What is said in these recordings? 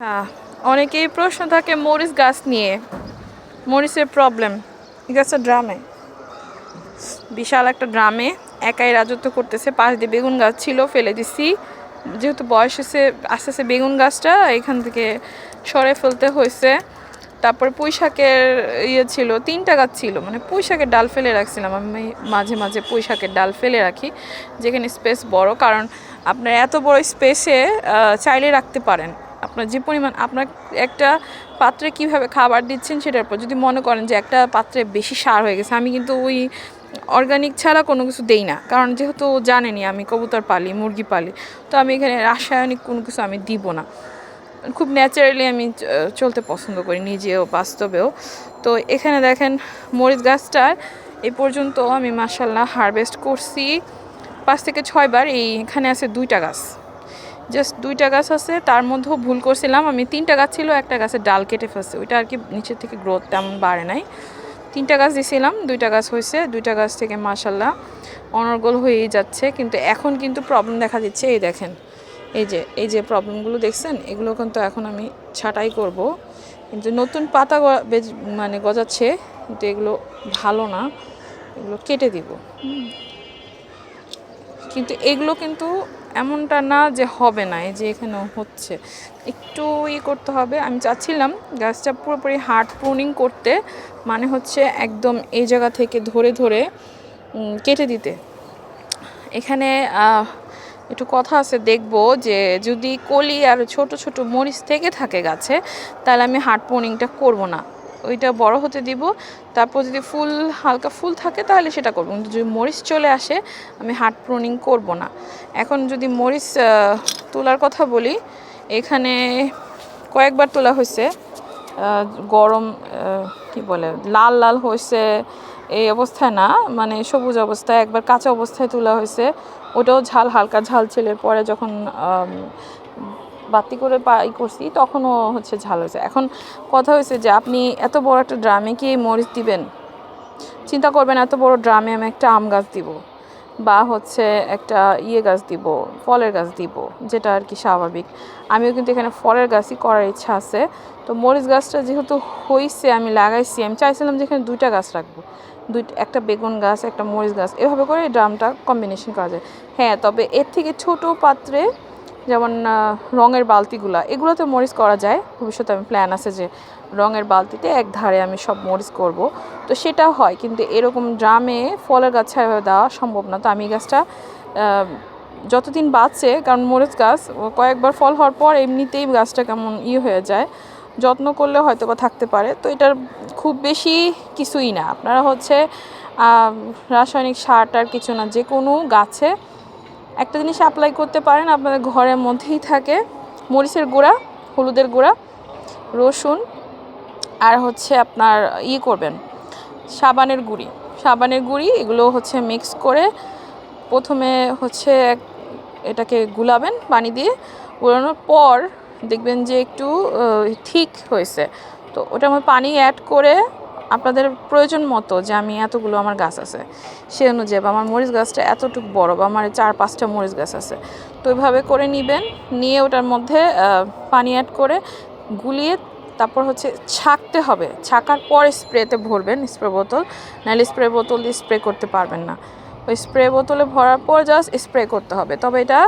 হ্যাঁ, অনেকেই প্রশ্ন থাকে মরিচ গাছ নিয়ে। মরিচের প্রবলেম, এই গাছটা ড্রামে, বিশাল একটা ড্রামে একাই রাজত্ব করতেছে। পাশ দিয়ে বেগুন গাছ ছিল, ফেলে দিছি। যেহেতু বয়স হয়েছে, আস্তে আস্তে বেগুন গাছটা এখান থেকে সরে ফেলতে হয়েছে। তারপরে পুঁই শাকের ছিল, 3টা গাছ ছিল, মানে পুঁই শাকের ডাল ফেলে রাখছিলাম। আমি মাঝে মাঝে পুঁই শাকের ডাল ফেলে রাখি যেখানে স্পেস বড়, কারণ আপনার এত বড় স্পেসে চাইলে রাখতে পারেন। আপনার যে পরিমাণ আপনার একটা পাত্রে কিভাবে খাবার দিচ্ছেন সেটার উপর। যদি মনে করেন যে একটা পাত্রে বেশি সার হয়ে গেছে, আমি কিন্তু ওই অর্গানিক ছাড়া কোনো কিছু দেই না, কারণ যেহেতু জানেনই আমি কবুতর পালি, মুরগি পালি, তো আমি এখানে রাসায়নিক কোনো কিছু আমি দিব না। খুব ন্যাচারালি আমি চলতে পছন্দ করি, নিজেও বাস্তবেও। তো এখানে দেখেন মরিচ গাছটার এই পর্যন্ত আমি মাশাল্লাহ হারভেস্ট করছি 5 থেকে 6 বার। এখানে আছে 2টা গাছ, জাস্ট 2টা গাছ আছে। তার মধ্যেও ভুল করছিলাম, আমি 3টা গাছ ছিল, একটা গাছের ডাল কেটে ফেলছে, ওইটা আর কি নিচের থেকে গ্রোথ তেমন বাড়ে নাই। 3টা গাছ দিয়েছিলাম, 2টা গাছ হয়েছে, 2টা গাছ থেকে মাশাল্লাহ অনর্গল হয়েই যাচ্ছে। কিন্তু এখন কিন্তু প্রবলেম দেখা দিচ্ছে। এই দেখেন, এই যে প্রবলেমগুলো দেখছেন, এগুলো কিন্তু এখন আমি ছাঁটাই করব। কিন্তু নতুন পাতা মানে গজাচ্ছে, কিন্তু এগুলো ভালো না, এগুলো কেটে দিব। কিন্তু এগুলো কিন্তু এমনটা না যে হবে না, এই যে এখানেও হচ্ছে, একটু করতে হবে। আমি চাচ্ছিলাম গাছটা পুরোপুরি হার্ড প্রুনিং করতে, মানে হচ্ছে একদম এই জায়গা থেকে ধরে ধরে কেটে দিতে। এখানে একটু কথা আছে, দেখব যে যদি কলি আর ছোট ছোট মরিচ থেকে থাকে গাছে, তাহলে আমি হার্ড প্রুনিংটা করব না, ওইটা বড় হতে দিব। তারপর যদি ফুল হালকা ফুল থাকে তাহলে সেটা করবো, কিন্তু যদি মরিচ চলে আসে আমি হার্ড প্রুনিং করব না। এখন যদি মরিচ তোলার কথা বলি, এখানে কয়েকবার তোলা হয়েছে, গরম কি বলে লাল লাল হয়েছে এই অবস্থায় না, মানে সবুজ অবস্থায়। একবার কাঁচা অবস্থায় তোলা হয়েছে, ওটাও ঝাল, হালকা ঝাল ছিল। পরে যখন বাতি করে করছি তখনও হচ্ছে ঝাল হয়েছে। এখন কথা হয়েছে যে আপনি এত বড় একটা ড্রামে কি মরিচ দিবেন? চিন্তা করবেন, এত বড় ড্রামে আমি একটা আম গাছ দিব, বা হচ্ছে একটা গাছ দিব, ফলের গাছ দিব, যেটা আর কি স্বাভাবিক। আমিও কিন্তু এখানে ফলের গাছই করার ইচ্ছা আছে। তো মরিচ গাছটা যেহেতু হয়েছে, আমি লাগাইছি, আমি চাইছিলাম যে এখানে 2টা গাছ রাখবো, একটা বেগুন গাছ, একটা মরিচ গাছ, এভাবে করে এই ড্রামটা কম্বিনেশন করা যায়। হ্যাঁ, তবে এর থেকে ছোট পাত্রে, যেমন রঙের বালতিগুলা, এগুলোতে মরিচ করা যায়। ভবিষ্যতে আমি প্ল্যান আছে যে রঙের বালতিতে এক ধারে আমি সব মরিচ করব, তো সেটা হয়। কিন্তু এরকম ড্রামে ফলের গাছ এভাবে দেওয়া সম্ভব না। তো আমি গাছটা যতদিন বাঁচে, কারণ মরিচ গাছ কয়েকবার ফল হওয়ার পর এমনিতেই গাছটা কেমন হয়ে যায়, যত্ন করলে হয়তো বা থাকতে পারে। তো এটার খুব বেশি কিছুই না, আপনারা হচ্ছে রাসায়নিক সারটার কিছু না, যে কোনো গাছে একটা জিনিস অ্যাপ্লাই করতে পারেন, আপনাদের ঘরের মধ্যেই থাকে মরিচের গুঁড়া, হলুদের গুঁড়া, রসুন, আর হচ্ছে আপনার করবেন সাবানের গুঁড়ি, এগুলো হচ্ছে মিক্স করে প্রথমে হচ্ছে এটাকে গুলাবেন পানি দিয়ে। গুলানোর পর দেখবেন যে একটু ঠিক হয়েছে, তো ওটার মধ্যে পানি অ্যাড করে আপনাদের প্রয়োজন মতো, যে আমি এতগুলো আমার গাছ আছে সে অনুযায়ী, বা আমার মরিচ গাছটা এতটুকু বড়, বা আমার 4-5টা মরিচ গাছ আছে, তো ওইভাবে করে নেবেন। নিয়ে ওটার মধ্যে পানি অ্যাড করে গুলিয়ে তারপর হচ্ছে ছাঁকতে হবে। ছাঁকার পর স্প্রেতে ভরবেন, স্প্রে বোতল, নাহলে স্প্রে বোতল দিয়ে স্প্রে করতে পারবেন না। ওই স্প্রে বোতলে ভরার পর জাস্ট স্প্রে করতে হবে, তবে এটা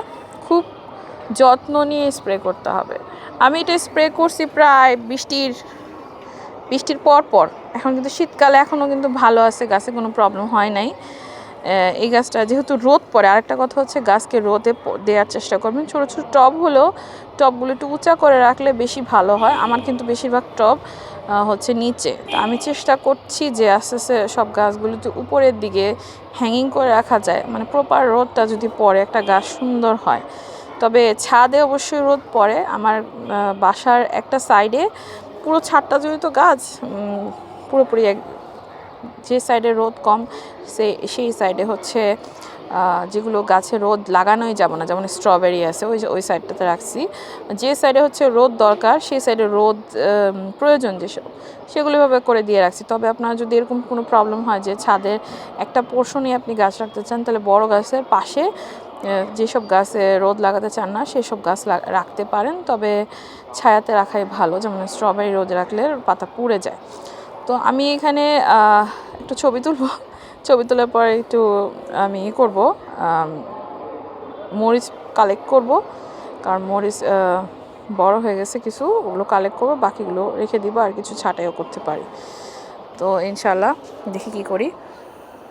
খুব যত্ন নিয়ে স্প্রে করতে হবে। আমি এটা স্প্রে করছি প্রায় বৃষ্টির পর। এখন কিন্তু শীতকালে এখনও কিন্তু ভালো আছে, গাছে কোনো প্রবলেম হয় নাই। এই গাছটা যেহেতু রোদ পড়ে, আরেকটা কথা হচ্ছে গাছকে রোদে দেওয়ার চেষ্টা করবেন। ছোটো ছোটো টব হলেও টবগুলো একটু উঁচা করে রাখলে বেশি ভালো হয়। আমার কিন্তু বেশিরভাগ টব হচ্ছে নিচে, তো আমি চেষ্টা করছি যে আস্তে আস্তে সব গাছগুলো একটু উপরের দিকে হ্যাঙ্গিং করে রাখা যায়, মানে প্রপার রোদটা যদি পড়ে একটা গাছ সুন্দর হয়। তবে ছাদে অবশ্যই রোদ পড়ে। আমার বাসার একটা সাইডে পুরো ছাদটা জড়িত গাছ, পুরোপুরি যে সাইডে রোদ কম সেই সাইডে হচ্ছে যেগুলো গাছে রোদ লাগানোই যাব না, যেমন স্ট্রবেরি আছে ওই সাইডটাতে রাখছি। যে সাইডে হচ্ছে রোদ দরকার সেই সাইডে রোদ প্রয়োজন যেসব, সেগুলো ভাবে করে দিয়ে রাখছি। তবে আপনার যদি এরকম কোনো প্রবলেম হয় যে ছাদের একটা পোর্শনই আপনি গাছ রাখতে চান, তাহলে বড় গাছের পাশে যেসব গাছে রোদ লাগাতে চান না সেসব গাছ রাখতে পারেন, তবে ছায়াতে রাখাই ভালো। যেমন স্ট্রবেরি রোদে রাখলে পাতা পুড়ে যায়। তো আমি এখানে একটু ছবি তুলব, ছবি তোলার পরে একটু আমি করব, মরিচ কালেক্ট করব, কারণ মরিচ বড় হয়ে গেছে কিছু, ওগুলো কালেক্ট করবো, বাকিগুলো রেখে দিব, আর কিছু ছাঁটাইও করতে পারি। তো ইনশাল্লাহ দেখি কি করি।